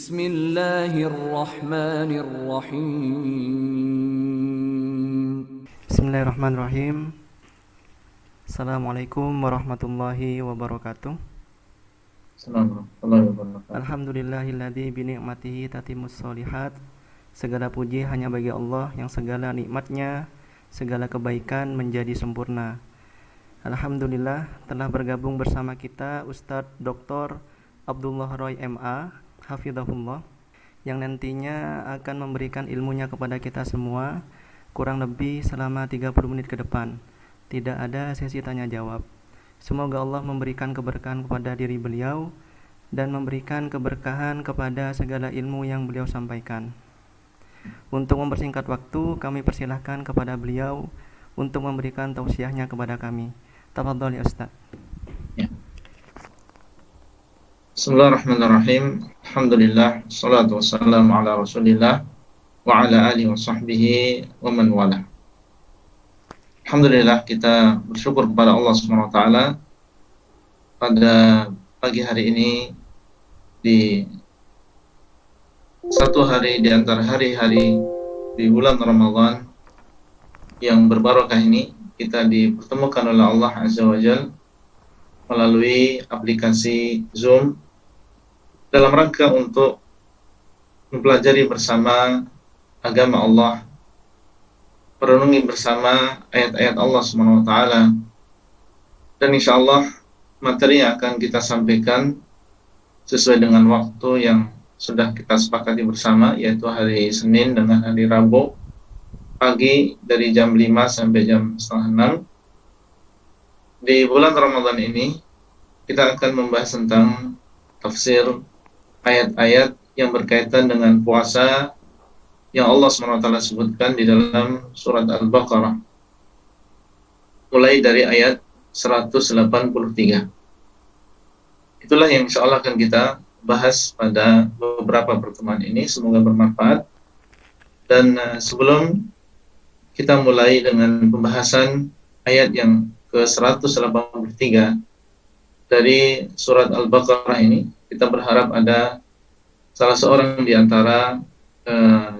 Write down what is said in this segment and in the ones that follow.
Bismillahirrahmanirrahim. Bismillahirrahmanirrahim. Assalamualaikum warahmatullahi wabarakatuh. Assalamualaikum warahmatullahi wabarakatuh. Alhamdulillahilladzi binikmatihi tatimmus sholihat. Segala puji hanya bagi Allah yang segala nikmatnya, segala kebaikan menjadi sempurna. Alhamdulillah telah bergabung bersama kita Ustadz Dr. Abdullah Roy MA Hafizahullah, yang nantinya akan memberikan ilmunya kepada kita semua kurang lebih selama 30 menit ke depan. Tidak ada sesi tanya jawab. Semoga Allah memberikan keberkahan kepada diri beliau dan memberikan keberkahan kepada segala ilmu yang beliau sampaikan. Untuk mempersingkat waktu, kami persilahkan kepada beliau untuk memberikan tausiahnya kepada kami. Tafadhol ya Ustaz. Ya. Bismillahirrahmanirrahim. Alhamdulillah, salatu wassalamu ala Rasulillah wa ala alihi wa sahbihi wa man wala. Alhamdulillah, kita bersyukur kepada Allah Subhanahu wa taala pada pagi hari ini, di satu hari di antara hari-hari di bulan Ramadan yang berbarakah ini, kita dipertemukan oleh Allah Azza wa Jalla melalui aplikasi Zoom dalam rangka untuk mempelajari bersama agama Allah, merenungi bersama ayat-ayat Allah Subhanahu wa taala, dan insyaallah materi yang akan kita sampaikan sesuai dengan waktu yang sudah kita sepakati bersama, yaitu hari Senin dengan hari Rabu pagi dari jam 5 sampai jam setengah 6. Di bulan Ramadan ini kita akan membahas tentang tafsir ayat-ayat yang berkaitan dengan puasa yang Allah SWT sebutkan di dalam surat Al-Baqarah, mulai dari ayat 183. Itulah yang insya Allah akan kita bahas pada beberapa pertemuan ini. Semoga bermanfaat. Dan sebelum kita mulai dengan pembahasan ayat yang ke-183 dari surat Al-Baqarah ini, kita berharap ada salah seorang di antara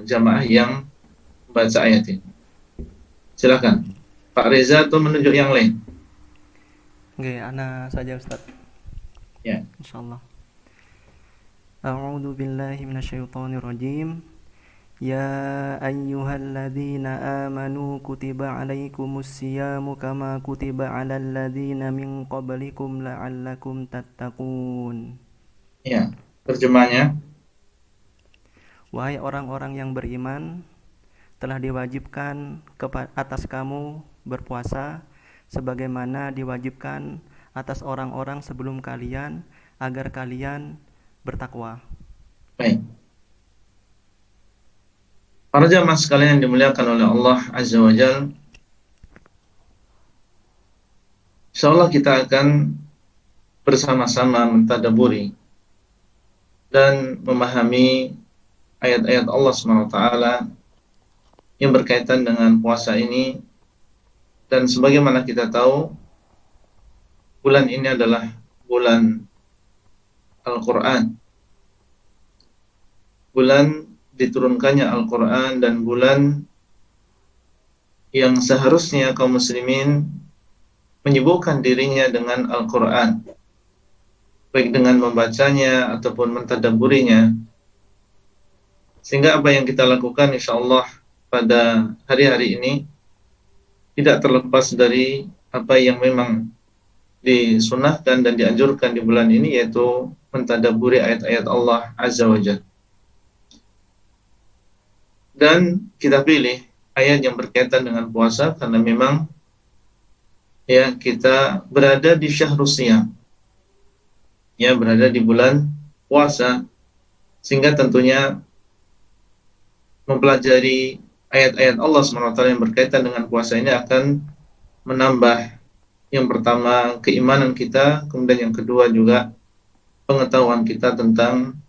jamaah yang membaca ayat ini. Silakan Pak Reza, atau menunjuk yang lain? Oke, ana saja Ustaz. Ya. Insyaallah. A'udzu billahi minasyaitonir rajim. Ya ayyuhalladzina amanu kutiba alaikumus siyamu kama kutiba alal ladzina min qablikum la'allakum tattaqun. Ya, terjemahnya. Wahai orang-orang yang beriman, telah diwajibkan atas kamu berpuasa sebagaimana diwajibkan atas orang-orang sebelum kalian agar kalian bertakwa. Baik. Para jamaah sekalian yang dimuliakan oleh Allah Azza wa Jalla, insyaallah kita akan bersama-sama mentadaburi dan memahami ayat-ayat Allah SWT yang berkaitan dengan puasa ini. Dan sebagaimana kita tahu, bulan ini adalah bulan Al-Quran, bulan diturunkannya Al-Quran, dan bulan yang seharusnya kaum muslimin menyibukkan dirinya dengan Al-Quran, baik dengan membacanya ataupun mentadabburinya, sehingga apa yang kita lakukan insyaallah pada hari-hari ini tidak terlepas dari apa yang memang disunahkan dan dianjurkan di bulan ini, yaitu mentadabburi ayat-ayat Allah Azza wa Jalla. Dan kita pilih ayat yang berkaitan dengan puasa karena memang ya kita berada di syahrus shiyam, ya berada di bulan puasa, sehingga tentunya mempelajari ayat-ayat Allah SWT yang berkaitan dengan puasa ini akan menambah, yang pertama, keimanan kita, kemudian yang kedua juga pengetahuan kita tentang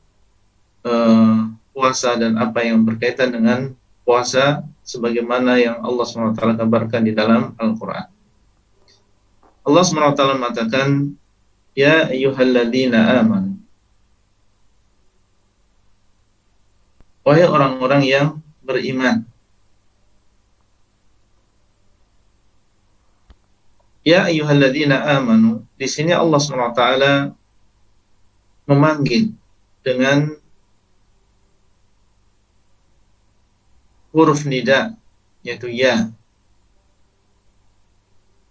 puasa dan apa yang berkaitan dengan puasa sebagaimana yang Allah SWT kabarkan di dalam Al-Quran. Allah SWT mengatakan, Ya ayyuhalladzina amanu, wahai orang-orang yang beriman. Ya ayyuhalladzina amanu. Di sini Allah SWT memanggil dengan huruf nida, yaitu ya.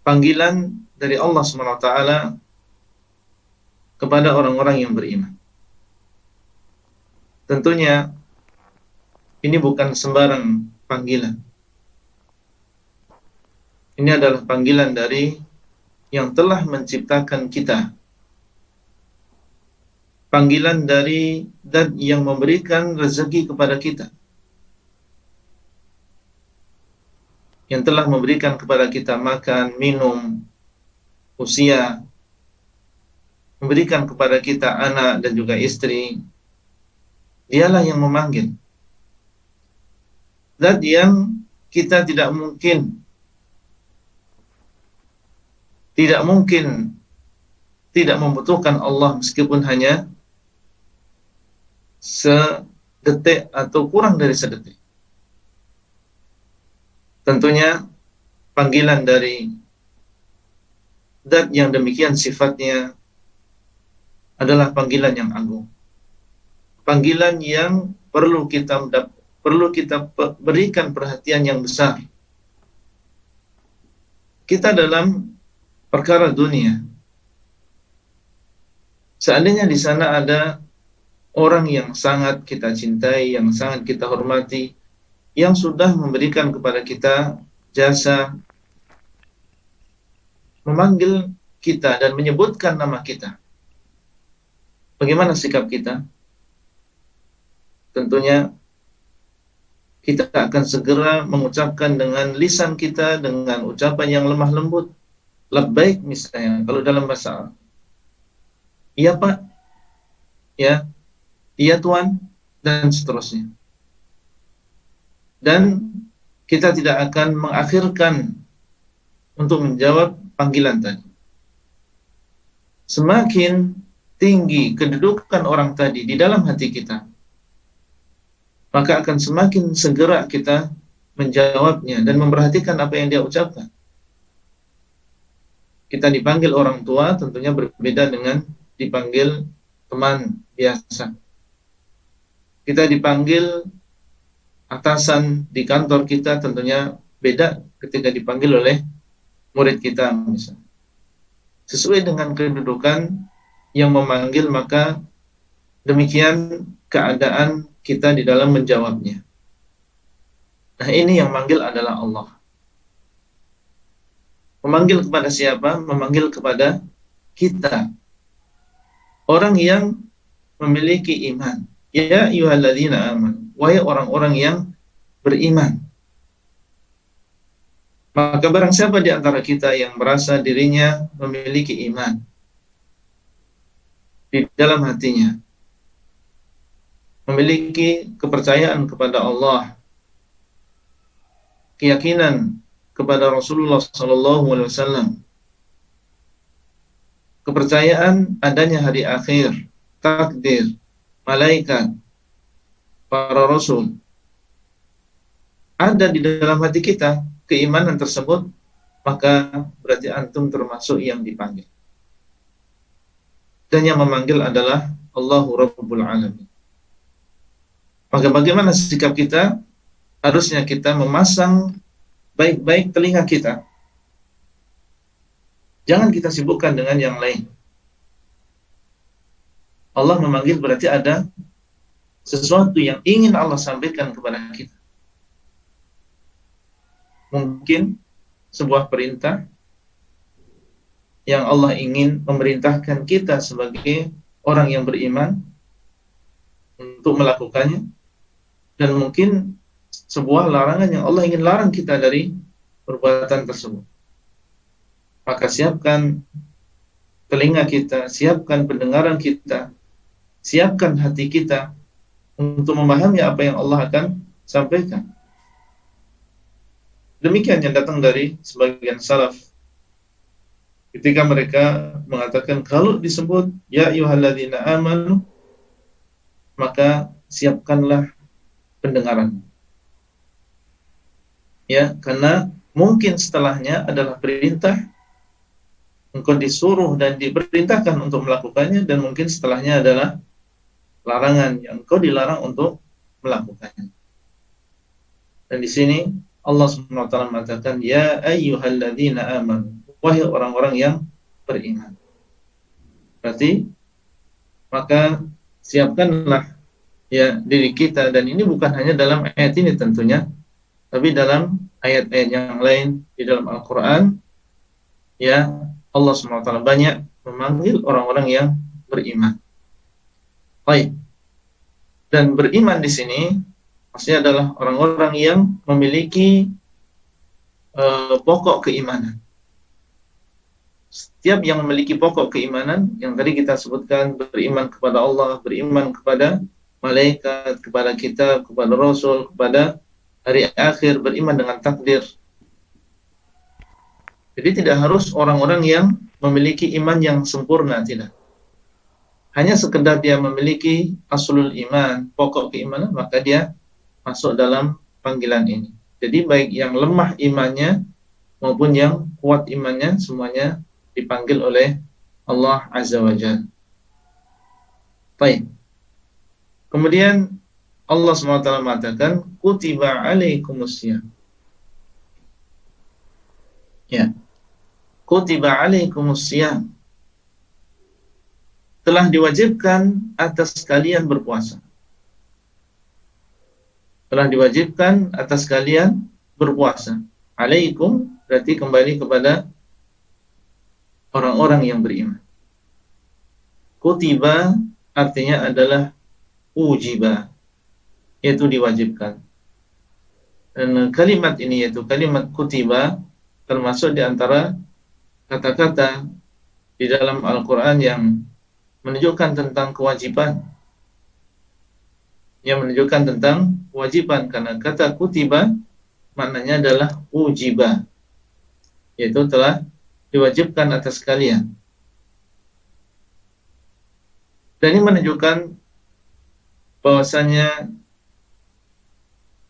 Panggilan dari Allah SWT kepada orang-orang yang beriman. Tentunya ini bukan sembarang panggilan. Ini adalah panggilan dari yang telah menciptakan kita. Panggilan dari zat yang memberikan rezeki kepada kita. Yang telah memberikan kepada kita makan, minum, usia, memberikan kepada kita anak dan juga istri. Dialah yang memanggil. Zat yang kita tidak mungkin tidak membutuhkan Allah meskipun hanya sedetik atau kurang dari sedetik. Tentunya panggilan dari zat yang demikian sifatnya adalah panggilan yang agung. Panggilan yang perlu kita berikan perhatian yang besar. Kita dalam perkara dunia, seandainya di sana ada orang yang sangat kita cintai, yang sangat kita hormati, yang sudah memberikan kepada kita jasa, memanggil kita dan menyebutkan nama kita, bagaimana sikap kita? Tentunya kita akan segera mengucapkan dengan lisan kita, dengan ucapan yang lemah lembut, labbaik misalnya, kalau dalam bahasa Arab. Iya Pak, ya, iya Tuan, dan seterusnya. Dan kita tidak akan mengakhirkan untuk menjawab panggilan tadi. Semakin tinggi kedudukan orang tadi di dalam hati kita, maka akan semakin segera kita menjawabnya dan memperhatikan apa yang dia ucapkan. Kita dipanggil orang tua tentunya berbeda dengan dipanggil teman biasa. Kita dipanggil atasan di kantor kita tentunya beda ketika dipanggil oleh murid kita misalnya. Sesuai dengan kedudukan yang memanggil, maka demikian keadaan kita di dalam menjawabnya. Nah, ini yang manggil adalah Allah. Memanggil kepada siapa? Memanggil kepada kita, orang yang memiliki iman. Ya ayyuhalladzina amanu, wahai orang-orang yang beriman. Maka barang siapa di antara kita yang merasa dirinya memiliki iman di dalam hatinya, memiliki kepercayaan kepada Allah, keyakinan kepada Rasulullah SAW, kepercayaan adanya hari akhir, takdir, malaikat, para rasul, ada di dalam hati kita keimanan tersebut, maka berarti antum termasuk yang dipanggil. Dan yang memanggil adalah Allahu Rabbul Alamin. Maka bagaimana sikap kita? Harusnya kita memasang baik-baik telinga kita. Jangan kita sibukkan dengan yang lain. Allah memanggil berarti ada sesuatu yang ingin Allah sampaikan kepada kita. Mungkin sebuah perintah yang Allah ingin memerintahkan kita sebagai orang yang beriman untuk melakukannya, dan mungkin sebuah larangan yang Allah ingin larang kita dari perbuatan tersebut. Maka siapkan telinga kita, siapkan pendengaran kita, siapkan hati kita untuk memahami apa yang Allah akan sampaikan. Demikian yang datang dari sebagian salaf ketika mereka mengatakan kalau disebut ya ayyuhalladzina amanu, maka siapkanlah pendengaran. Ya, karena mungkin setelahnya adalah perintah, engkau disuruh dan diperintahkan untuk melakukannya, dan mungkin setelahnya adalah larangan yang engkau dilarang untuk melakukannya. Dan di sini Allah SWT mengatakan, ya ayyuhalladzina amanu, wahai orang-orang yang beriman. Berarti maka siapkanlah ya diri kita, dan ini bukan hanya dalam ayat ini tentunya, tapi dalam ayat-ayat yang lain di dalam Al-Quran, ya Allah SWT banyak memanggil orang-orang yang beriman. Baik. Dan beriman di sini maksudnya adalah orang-orang yang memiliki pokok keimanan. Setiap yang memiliki pokok keimanan yang tadi kita sebutkan, beriman kepada Allah, beriman kepada malaikat, kepada kitab, kepada rasul, kepada hari akhir, beriman dengan takdir. Jadi tidak harus orang-orang yang memiliki iman yang sempurna, tidak. Hanya sekedar dia memiliki aslul iman, pokok keimanan, maka dia masuk dalam panggilan ini. Jadi baik yang lemah imannya maupun yang kuat imannya, semuanya dipanggil oleh Allah Azza wa Jalla. Baik. Kemudian Allah SWT mengatakan, kutiba alaikumusiyam. Ya. Kutiba alaikumusiyam. Telah diwajibkan atas kalian berpuasa. Telah diwajibkan atas kalian berpuasa. Alaikum berarti kembali kepada orang-orang yang beriman. Kutiba artinya adalah ujiba, yaitu diwajibkan. Dan kalimat ini yaitu kalimat kutiba termasuk di antara kata-kata di dalam Al-Quran yang menunjukkan tentang kewajiban. Yang menunjukkan tentang kewajiban, karena kata kutiba maknanya adalah ujiba, yaitu telah diwajibkan atas kalian. Dan ini menunjukkan bahwasanya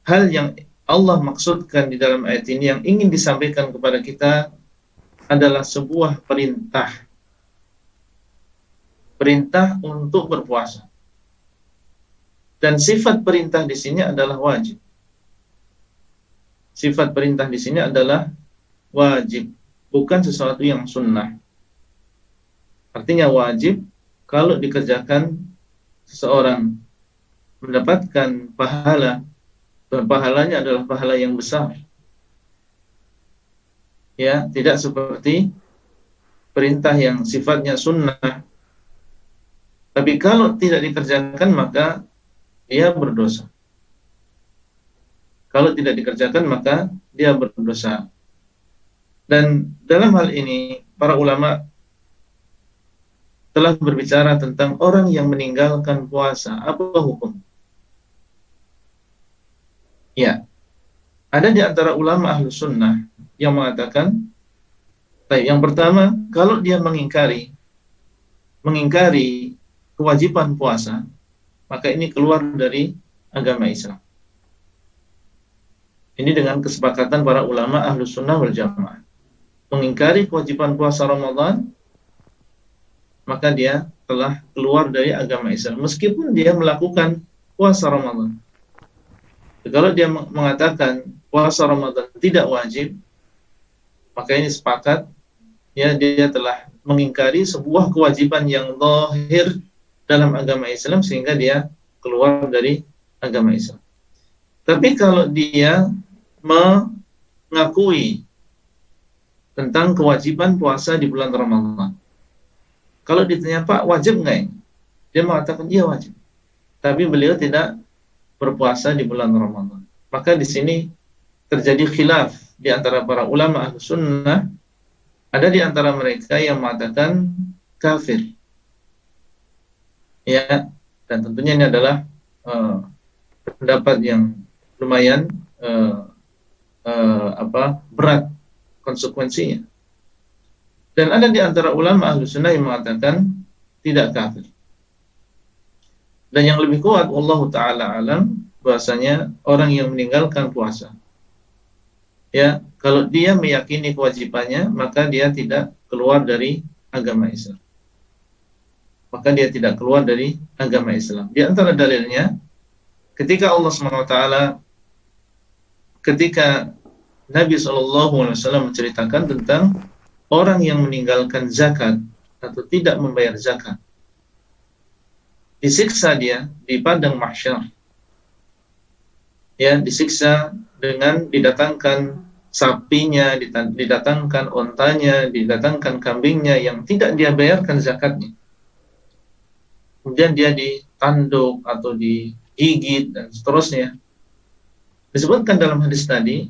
hal yang Allah maksudkan di dalam ayat ini yang ingin disampaikan kepada kita adalah sebuah perintah. Perintah untuk berpuasa. Dan sifat perintah di sini adalah wajib. Sifat perintah di sini adalah wajib, bukan sesuatu yang sunnah. Artinya wajib kalau dikerjakan seseorang mendapatkan pahala, dan pahalanya adalah pahala yang besar. Ya, tidak seperti perintah yang sifatnya sunnah. Tapi kalau tidak dikerjakan maka dia berdosa. Kalau tidak dikerjakan maka dia berdosa. Dan dalam hal ini para ulama telah berbicara tentang orang yang meninggalkan puasa, apa hukum? Ya, ada di antara ulama ahlu sunnah yang mengatakan, yang pertama, kalau dia mengingkari kewajiban puasa, maka ini keluar dari agama Islam. Ini dengan kesepakatan para ulama ahlu sunnah wal jamaah. Mengingkari kewajiban puasa Ramadan, maka dia telah keluar dari agama Islam, meskipun dia melakukan puasa Ramadan. Kalau dia mengatakan puasa Ramadan tidak wajib, maka ini sepakat, ya dia telah mengingkari sebuah kewajiban yang zahir dalam agama Islam, sehingga dia keluar dari agama Islam. Tapi kalau dia mengakui tentang kewajiban puasa di bulan Ramadan, kalau ditanya, Pak, wajib nggak ini? Dia mengatakan iya wajib, tapi beliau tidak berpuasa di bulan Ramadan. Maka di sini terjadi khilaf di antara para ulama ahlu sunnah. Ada di antara mereka yang mengatakan kafir. Ya, dan tentunya ini adalah pendapat yang lumayan berat konsekuensinya. Dan ada di antara ulama ahlu sunnah yang mengatakan tidak kafir. Dan yang lebih kuat, wallahu ta'ala alam, bahwasanya orang yang meninggalkan puasa, ya, kalau dia meyakini kewajibannya, maka dia tidak keluar dari agama Islam. Maka dia tidak keluar dari agama Islam. Di antara dalilnya, ketika Allah SWT, ketika Nabi SAW menceritakan tentang orang yang meninggalkan zakat atau tidak membayar zakat, disiksa dia di padang mahsyar. Ya, disiksa dengan didatangkan sapinya, didatangkan ontanya, didatangkan kambingnya yang tidak dia bayarkan zakatnya. Kemudian dia ditanduk atau digigit dan seterusnya. Disebutkan dalam hadis tadi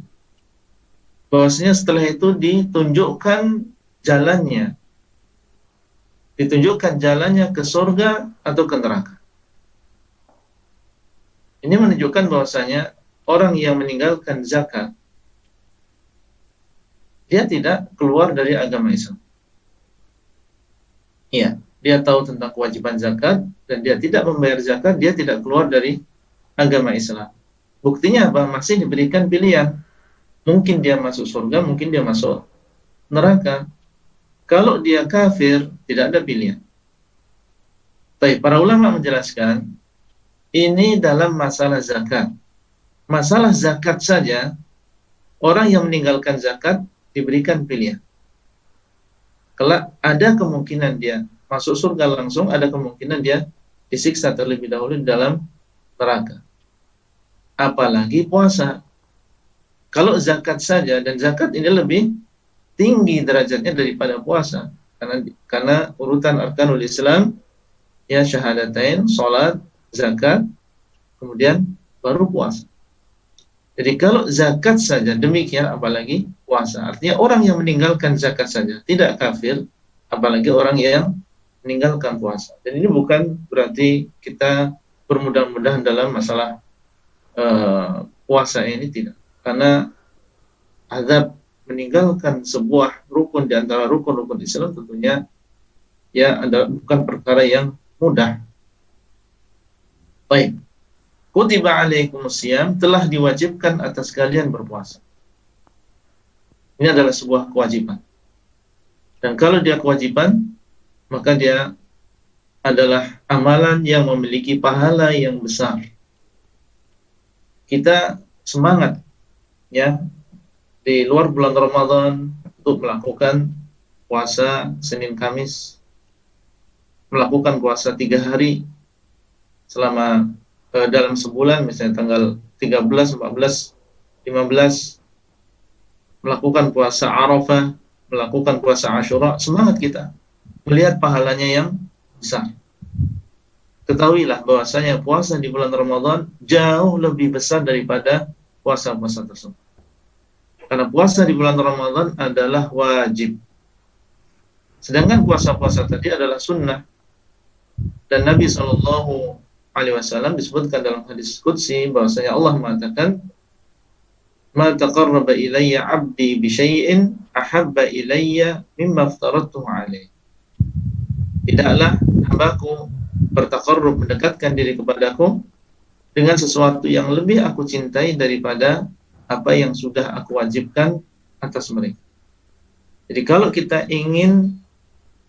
bahwasanya setelah itu ditunjukkan jalannya ke surga atau ke neraka. Ini menunjukkan bahwasanya orang yang meninggalkan zakat, dia tidak keluar dari agama Islam. Iya, dia tahu tentang kewajiban zakat dan dia tidak membayar zakat, dia tidak keluar dari agama Islam. Buktinya apa? Masih diberikan pilihan. Mungkin dia masuk surga, mungkin dia masuk neraka. Kalau dia kafir, tidak ada pilihan. Baik, para ulama menjelaskan, ini dalam masalah zakat. Masalah zakat saja, orang yang meninggalkan zakat diberikan pilihan. Kelak ada kemungkinan dia masuk surga langsung, ada kemungkinan dia disiksa terlebih dahulu di dalam neraka. Apalagi puasa. Kalau zakat saja, dan zakat ini lebih tinggi derajatnya daripada puasa, karena urutan arkanul Islam, ya, syahadatain, salat, zakat, kemudian baru puasa. Jadi kalau zakat saja demikian, apalagi puasa. Artinya orang yang meninggalkan zakat saja tidak kafir, apalagi orang yang meninggalkan puasa. Dan ini bukan berarti kita bermudah-mudahan dalam masalah puasa ini, tidak. Karena azab meninggalkan sebuah rukun di antara rukun-rukun Islam tentunya ya adalah bukan perkara yang mudah. Baik. Kutiba alaikumusiyam, telah diwajibkan atas kalian berpuasa. Ini adalah sebuah kewajiban. Dan kalau dia kewajiban, maka dia adalah amalan yang memiliki pahala yang besar. Kita semangat, ya, di luar bulan Ramadan untuk melakukan puasa Senin Kamis, melakukan puasa 3 hari selama dalam sebulan, misalnya tanggal 13, 14, 15, melakukan puasa Arafah, melakukan puasa Asyura. Semangat kita melihat pahalanya yang besar. Ketahuilah bahwasanya puasa di bulan Ramadan jauh lebih besar daripada puasa-puasa tersebut. Karena puasa di bulan Ramadan adalah wajib. Sedangkan puasa-puasa tadi adalah sunnah. Dan Nabi SAW disebutkan dalam hadis qudsi bahwasanya Allah mengatakan, "Ma taqarraba ilayya 'abdi bi syai'in ahabba ilayya mimma aftaradtuhu 'alaihi." Tidaklah hambaku bertaqarrub, mendekatkan diri kepadaku dengan sesuatu yang lebih aku cintai daripada apa yang sudah aku wajibkan atas mereka. Jadi kalau kita ingin,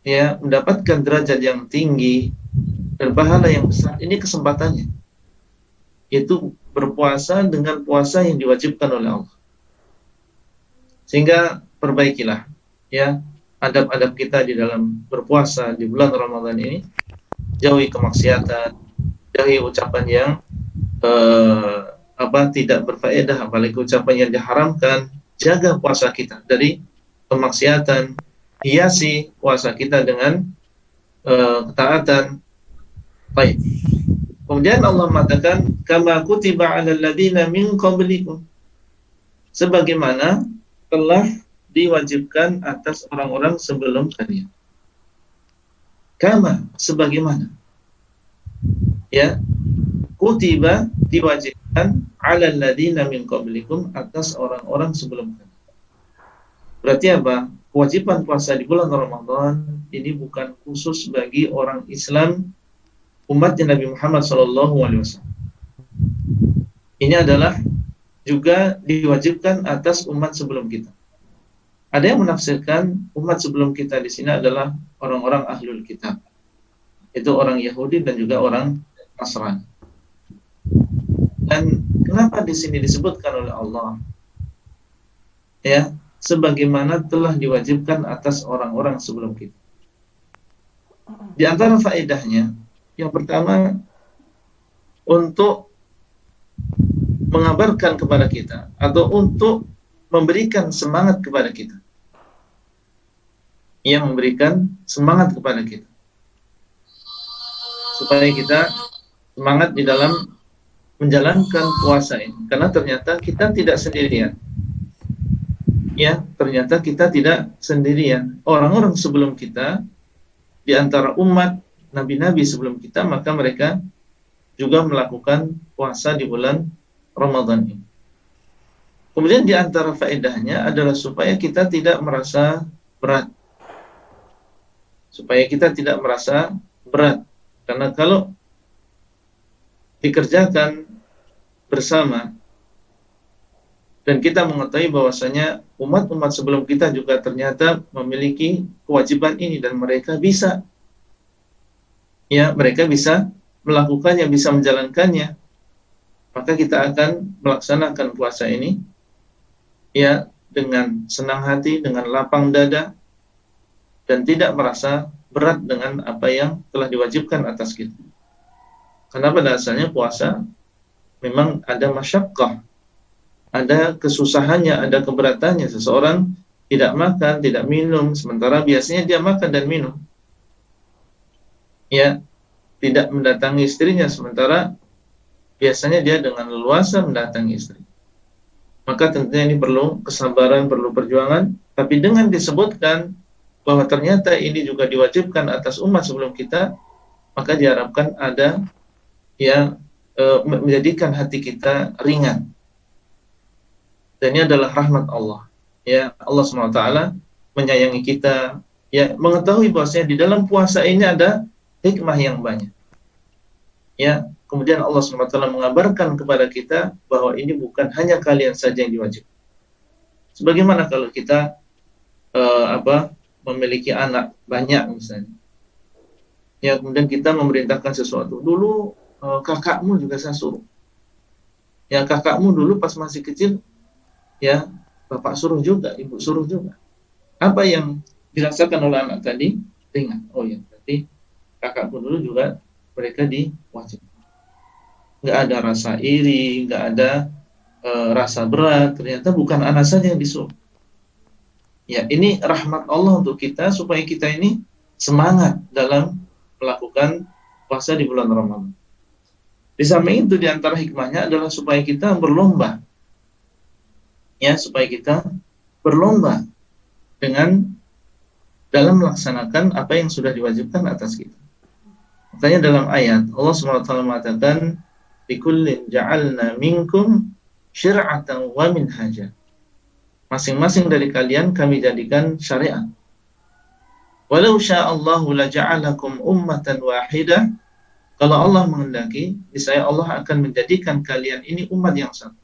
ya, mendapatkan derajat yang tinggi dan pahala yang besar, ini kesempatannya, yaitu berpuasa dengan puasa yang diwajibkan oleh Allah. Sehingga perbaikilah, ya, adab-adab kita di dalam berpuasa di bulan Ramadan ini. Jauhi kemaksiatan, jauhi ucapan yang tidak berfaedah, apalagi ucapan yang diharamkan. Jaga puasa kita dari kemaksiatan, hiasi puasa kita dengan ketaatan. Baik. Kemudian Allah mengatakan, kama kutiba 'alal ladzina min qablikum, sebagaimana telah diwajibkan atas orang-orang sebelum kalian. Kama, sebagaimana, ya, kutiba, diwajibkan, 'alal ladzina min qablikum, atas orang-orang sebelum kalian. Berarti apa? Kewajiban puasa di bulan Ramadan ini bukan khusus bagi orang Islam umatnya Nabi Muhammad SAW. Ini adalah juga diwajibkan atas umat sebelum kita. Ada yang menafsirkan umat sebelum kita di sini adalah orang-orang ahlul kitab. Itu orang Yahudi dan juga orang Nasrani. Dan kenapa di sini disebutkan oleh Allah? Ya, sebagaimana telah diwajibkan atas orang-orang sebelum kita. Di antara faedahnya, yang pertama untuk mengabarkan kepada kita atau untuk memberikan semangat kepada kita. Ia memberikan semangat kepada kita supaya kita semangat di dalam menjalankan puasa ini, karena ternyata kita tidak sendirian. Ya, ternyata kita tidak sendirian. Orang-orang sebelum kita, di antara umat nabi-nabi sebelum kita, maka mereka juga melakukan puasa di bulan Ramadan ini. Kemudian di antara faedahnya adalah supaya kita tidak merasa berat. Supaya kita tidak merasa berat. Karena kalau dikerjakan bersama, dan kita mengetahui bahwasanya umat-umat sebelum kita juga ternyata memiliki kewajiban ini, dan mereka bisa, ya, mereka bisa melakukannya, bisa menjalankannya, maka kita akan melaksanakan puasa ini, ya, dengan senang hati, dengan lapang dada, dan tidak merasa berat dengan apa yang telah diwajibkan atas kita. Karena pada asalnya puasa memang ada masyaqqah, ada kesusahannya, ada keberatannya. Seseorang tidak makan, tidak minum, sementara biasanya dia makan dan minum. Ya, tidak mendatangi istrinya, sementara biasanya dia dengan leluasa mendatangi istri. Maka tentunya ini perlu kesabaran, perlu perjuangan. Tapi dengan disebutkan bahwa ternyata ini juga diwajibkan atas umat sebelum kita, maka diharapkan ada yang menjadikan hati kita ringan. Dan ini adalah rahmat Allah. Ya, Allah SWT menyayangi kita, ya, mengetahui bahwasanya di dalam puasa ini ada hikmah yang banyak. Ya, kemudian Allah SWT mengabarkan kepada kita bahwa ini bukan hanya kalian saja yang diwajibkan. Sebagaimana kalau kita memiliki anak banyak misalnya, ya, kemudian kita memerintahkan sesuatu. Dulu kakakmu juga saya suruh. Ya, kakakmu dulu pas masih kecil, ya, bapak suruh juga, ibu suruh juga. Apa yang dirasakan oleh anak tadi? Ringan. Oh ya, berarti kakakku dulu juga mereka diwajibkan. Nggak ada rasa iri, nggak ada rasa berat. Ternyata bukan anak saja yang disuruh. Ya, ini rahmat Allah untuk kita supaya kita ini semangat dalam melakukan puasa di bulan Ramadan. Di samping itu, di antara hikmahnya adalah supaya kita berlomba. Ya, supaya kita berlomba dalam melaksanakan apa yang sudah diwajibkan atas kita. Makanya dalam ayat Allah SWT mengatakan, "Likullin ja'alna minkum syir'atan wa minhaja." Masing-masing dari kalian kami jadikan syariat. Walau sya'allahu laja'alakum ummatan wahidah. Kalau Allah menghendaki, niscaya Allah akan menjadikan kalian ini umat yang satu.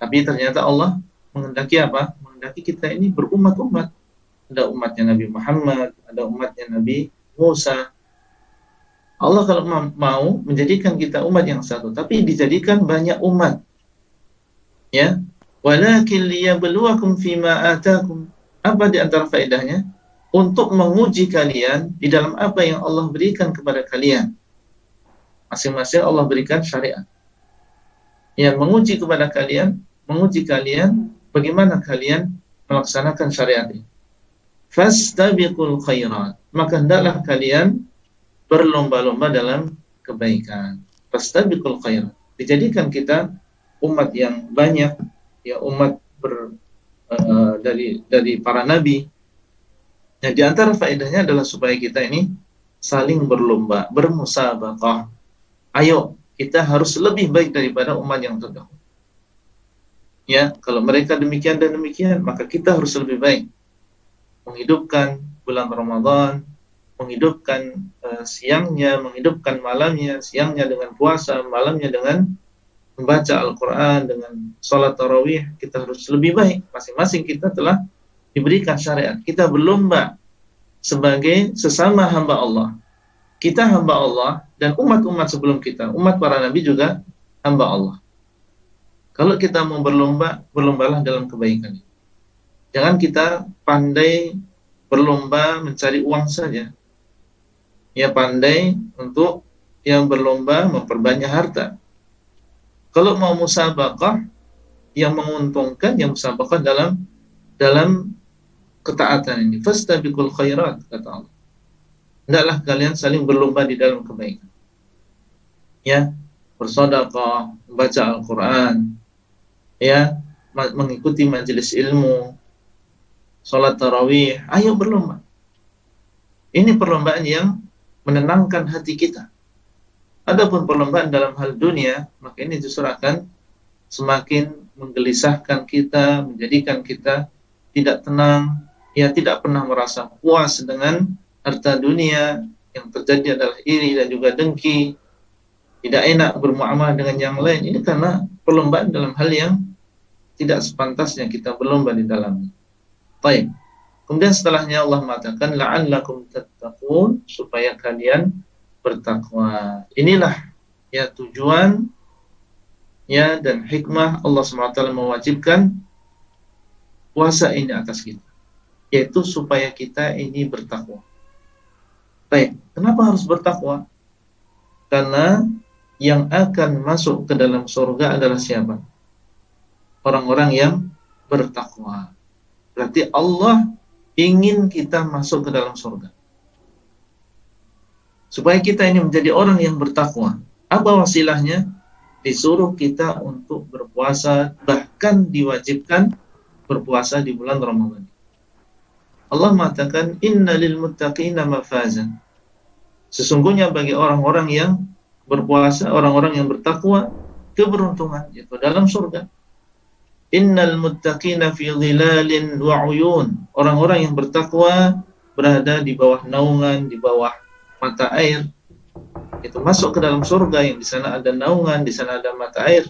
Tapi ternyata Allah menghendaki apa? Menghendaki kita ini berumat-umat. Ada umatnya Nabi Muhammad, ada umatnya Nabi Musa. Allah kalau mau menjadikan kita umat yang satu, tapi dijadikan banyak umat. Ya, walakin liyabluwakum fima atakum. Apa di antara faedahnya? Untuk menguji kalian di dalam apa yang Allah berikan kepada kalian. Masing-masing Allah berikan syariat. Yang menguji kalian bagaimana kalian melaksanakan syariat ini. Fastabiqul khairat. Maka hendaklah kalian berlomba-lomba dalam kebaikan. Fastabiqul khairat. Dijadikan kita umat yang banyak, ya, umat dari para nabi. Nah, di antara faedahnya adalah supaya kita ini saling berlomba, bermusabaqah. Ayo, kita harus lebih baik daripada umat yang terdahulu. Ya, kalau mereka demikian dan demikian, maka kita harus lebih baik. Menghidupkan bulan Ramadan, menghidupkan siangnya, menghidupkan malamnya, siangnya dengan puasa, malamnya dengan membaca Al-Quran, dengan sholat tarawih, kita harus lebih baik. Masing-masing kita telah diberikan syariat. Kita berlomba sebagai sesama hamba Allah. Kita hamba Allah dan umat-umat sebelum kita, umat para nabi juga hamba Allah. Kalau kita mau berlomba, berlombalah dalam kebaikan. Jangan kita pandai berlomba mencari uang saja. Ya, pandai untuk yang berlomba memperbanyak harta. Kalau mau musabaqah, yang menguntungkan yang musabaqah dalam ketaatan ini. Fastabiqul khairat, kata Allah. Hendaklah kalian saling berlomba di dalam kebaikan. Ya, bersedekah, membaca Al-Quran, ya, mengikuti majelis ilmu, sholat tarawih, ayo berlomba. Ini perlombaan yang menenangkan hati kita. Adapun perlombaan dalam hal dunia, maka ini justru akan semakin menggelisahkan kita, menjadikan kita tidak tenang, ya, tidak pernah merasa puas dengan harta dunia. Yang terjadi adalah iri dan juga dengki, tidak enak bermuamalah dengan yang lain. Ini karena perlombaan dalam hal yang tidak sepantasnya kita berlomba di dalamnya. Baik. Kemudian setelahnya Allah mengatakan la'allakum tattaqun, supaya kalian bertakwa. Inilah ya tujuan ya dan hikmah Allah SWT mewajibkan puasa ini atas kita, yaitu supaya kita ini bertakwa. Baik, kenapa harus bertakwa? Karena yang akan masuk ke dalam surga adalah siapa? Orang-orang yang bertakwa. Berarti Allah ingin kita masuk ke dalam surga. Supaya kita ini menjadi orang yang bertakwa. Apa wasilahnya? Disuruh kita untuk berpuasa, bahkan diwajibkan berpuasa di bulan Ramadan. Allah mengatakan inna lil muttaqina mafazan. Sesungguhnya bagi orang-orang yang berpuasa, orang-orang yang bertakwa, keberuntungan itu dalam surga. Innal muttaqina fi dhilalin wa uyun. Orang-orang yang bertakwa berada di bawah naungan, di bawah mata air. Itu masuk ke dalam surga yang di sana ada naungan, di sana ada mata air.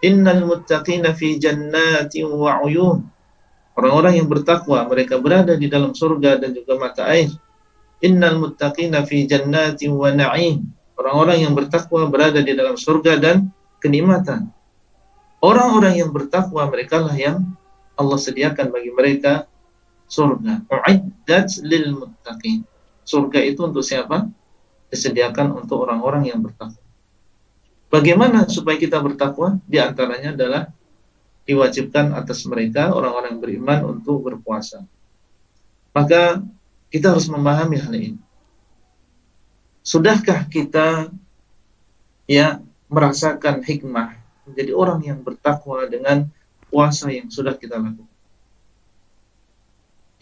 Innal muttaqina fi jannatin wa uyun. Orang-orang yang bertakwa mereka berada di dalam surga dan juga mata air. Innal muttaqina fi jannatin wa na'im. Orang-orang yang bertakwa berada di dalam surga dan kenikmatan. Orang-orang yang bertakwa mereka lah yang Allah sediakan bagi mereka surga. U'iddat lil muttaqin. Surga itu untuk siapa? Disediakan untuk orang-orang yang bertakwa. Bagaimana supaya kita bertakwa? Di antaranya adalah diwajibkan atas mereka orang-orang yang beriman untuk berpuasa. Maka kita harus memahami hal ini. Sudahkah kita ya merasakan hikmah menjadi orang yang bertakwa dengan puasa yang sudah kita lakukan?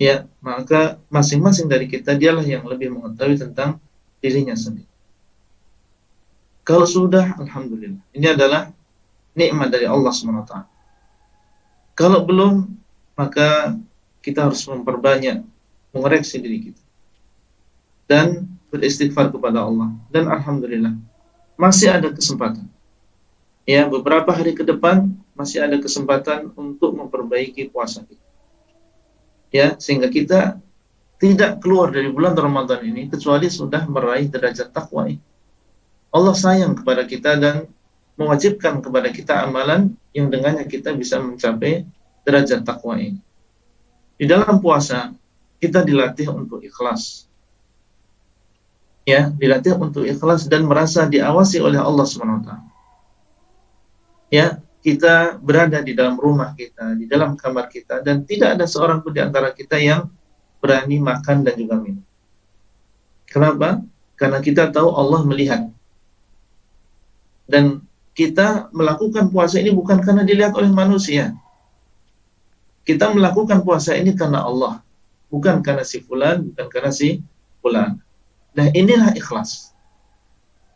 Ya, maka masing-masing dari kita dialah yang lebih mengetahui tentang dirinya sendiri. Kalau sudah, alhamdulillah. Ini adalah nikmat dari Allah SWT. Kalau belum, maka kita harus memperbanyak, mengoreksi diri kita. Dan beristighfar kepada Allah. Dan alhamdulillah, masih ada kesempatan. Ya, beberapa hari ke depan masih ada kesempatan untuk memperbaiki puasa kita. Ya, sehingga kita tidak keluar dari bulan Ramadan ini kecuali sudah meraih derajat takwa ini. Allah sayang kepada kita dan mewajibkan kepada kita amalan yang dengannya kita bisa mencapai derajat takwa ini. Di dalam puasa kita dilatih untuk ikhlas. Ya, dilatih untuk ikhlas dan merasa diawasi oleh Allah SWT. Ya, kita berada di dalam rumah kita, di dalam kamar kita, dan tidak ada seorang pun di antara kita yang berani makan dan juga minum. Kenapa? Karena kita tahu Allah melihat. Dan kita melakukan puasa ini bukan karena dilihat oleh manusia. Kita melakukan puasa ini karena Allah. Bukan karena si fulan, bukan karena si fulan. Nah, inilah ikhlas.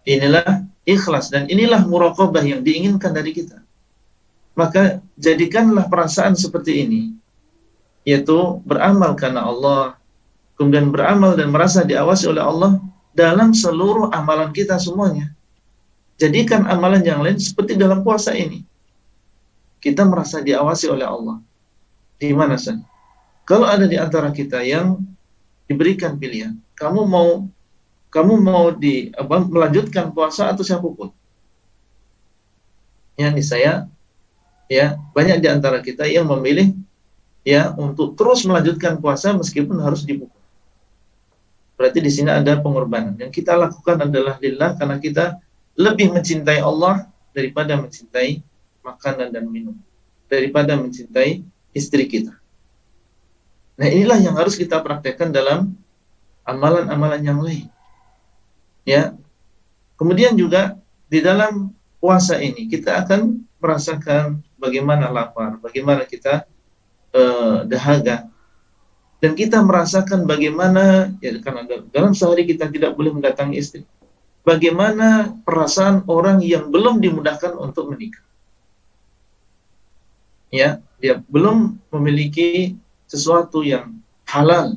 Inilah ikhlas dan inilah muraqabah yang diinginkan dari kita. Maka jadikanlah perasaan seperti ini, yaitu beramal karena Allah, kemudian beramal dan merasa diawasi oleh Allah dalam seluruh amalan kita semuanya. jadikan amalan yang lain seperti dalam puasa ini. Kita merasa diawasi oleh Allah. Di mana saja. Kalau ada di antara kita yang diberikan pilihan, kamu mau melanjutkan puasa atau saya pukul? Yang saya ya banyak di antara kita yang memilih ya untuk terus melanjutkan puasa meskipun harus dipukul. Berarti di sini ada pengorbanan. Yang kita lakukan adalah lillah karena kita lebih mencintai Allah daripada mencintai makanan dan minum, daripada mencintai istri kita. Nah, inilah yang harus kita praktekkan dalam amalan-amalan yang lain. Ya. Kemudian juga di dalam puasa ini kita akan merasakan bagaimana lapar, bagaimana kita dahaga. Dan kita merasakan bagaimana, ya karena dalam sehari kita tidak boleh mendatangi istri. Bagaimana perasaan orang yang belum dimudahkan untuk menikah. Ya, dia belum memiliki sesuatu yang halal.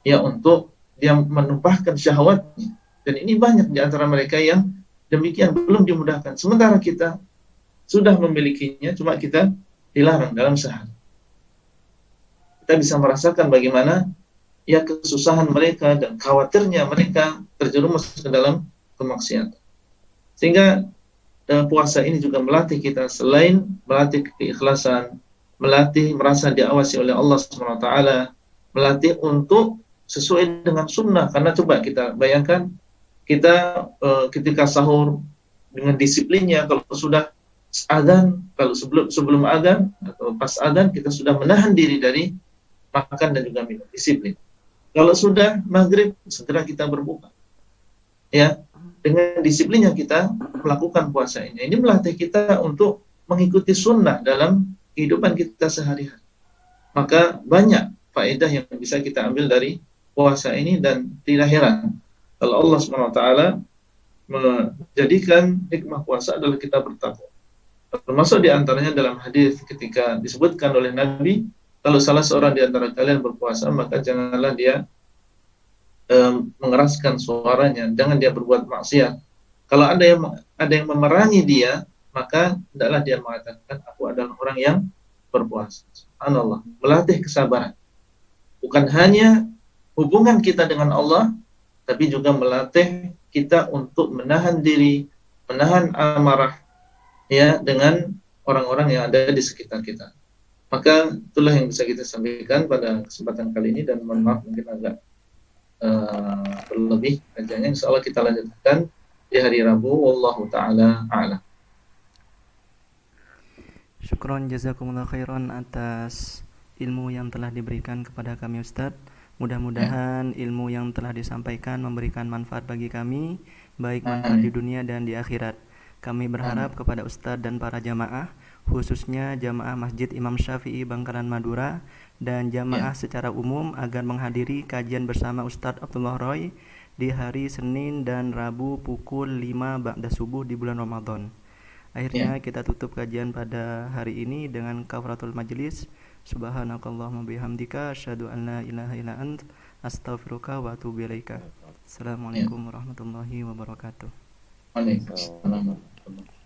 Ya, untuk dia menumpahkan syahwatnya. Dan ini banyak di antara mereka yang demikian belum dimudahkan. Sementara kita sudah memilikinya, cuma kita dilarang dalam sehari. Kita bisa merasakan bagaimana ya kesusahan mereka dan khawatirnya mereka terjerumus ke dalam kemaksiatan. Sehingga puasa ini juga melatih kita selain melatih keikhlasan, melatih merasa diawasi oleh Allah SWT, melatih untuk sesuai dengan sunnah. Karena coba kita bayangkan kita ketika sahur dengan disiplinnya, kalau sudah adzan, kalau sebelum adzan atau pas adzan kita sudah menahan diri dari makan dan juga minum, disiplin. Kalau sudah maghrib, segera kita berbuka. Ya, dengan disiplinnya kita melakukan puasa ini. Ini melatih kita untuk mengikuti sunnah dalam kehidupan kita sehari-hari. Maka banyak faedah yang bisa kita ambil dari puasa ini dan tidak heran kalau Allah SWT menjadikan hikmah puasa adalah kita bertakwa. Termasuk di antaranya dalam hadis ketika disebutkan oleh Nabi, kalau salah seorang di antara kalian berpuasa, maka janganlah dia mengeraskan suaranya, jangan dia berbuat maksiat. Kalau ada yang memerangi dia, maka hendaklah dia mengatakan, aku adalah orang yang berpuasa. Subhanallah, melatih kesabaran. Bukan hanya hubungan kita dengan Allah, tapi juga melatih kita untuk menahan diri, menahan amarah, ya, dengan orang-orang yang ada di sekitar kita. Maka itulah yang bisa kita sampaikan pada kesempatan kali ini, dan mohon maaf mungkin agak berlebih kajiannya. Insyaallah kita lanjutkan di hari Rabu. Wallahu taala a'lam. Syukron jazakumullah khairan atas ilmu yang telah diberikan kepada kami Ustadz. Mudah-mudahan ilmu yang telah disampaikan memberikan manfaat bagi kami, baik manfaat di dunia dan di akhirat. Kami berharap kepada Ustadz dan para jamaah, khususnya jamaah Masjid Imam Syafi'i Bangkalan Madura dan jamaah secara umum agar menghadiri kajian bersama Ustadz Abdullah Roy di hari Senin dan Rabu pukul 5 ba'da subuh di bulan Ramadan. Akhirnya kita tutup kajian pada hari ini dengan kafaratul majlis. Subhanakallahumma bihamdika asyhadu an la ilaha illa ant astaghfiruka wa atubu ilaika. Assalamualaikum warahmatullahi wabarakatuh. Waalaikumsalam warahmatullahi wabarakatuh.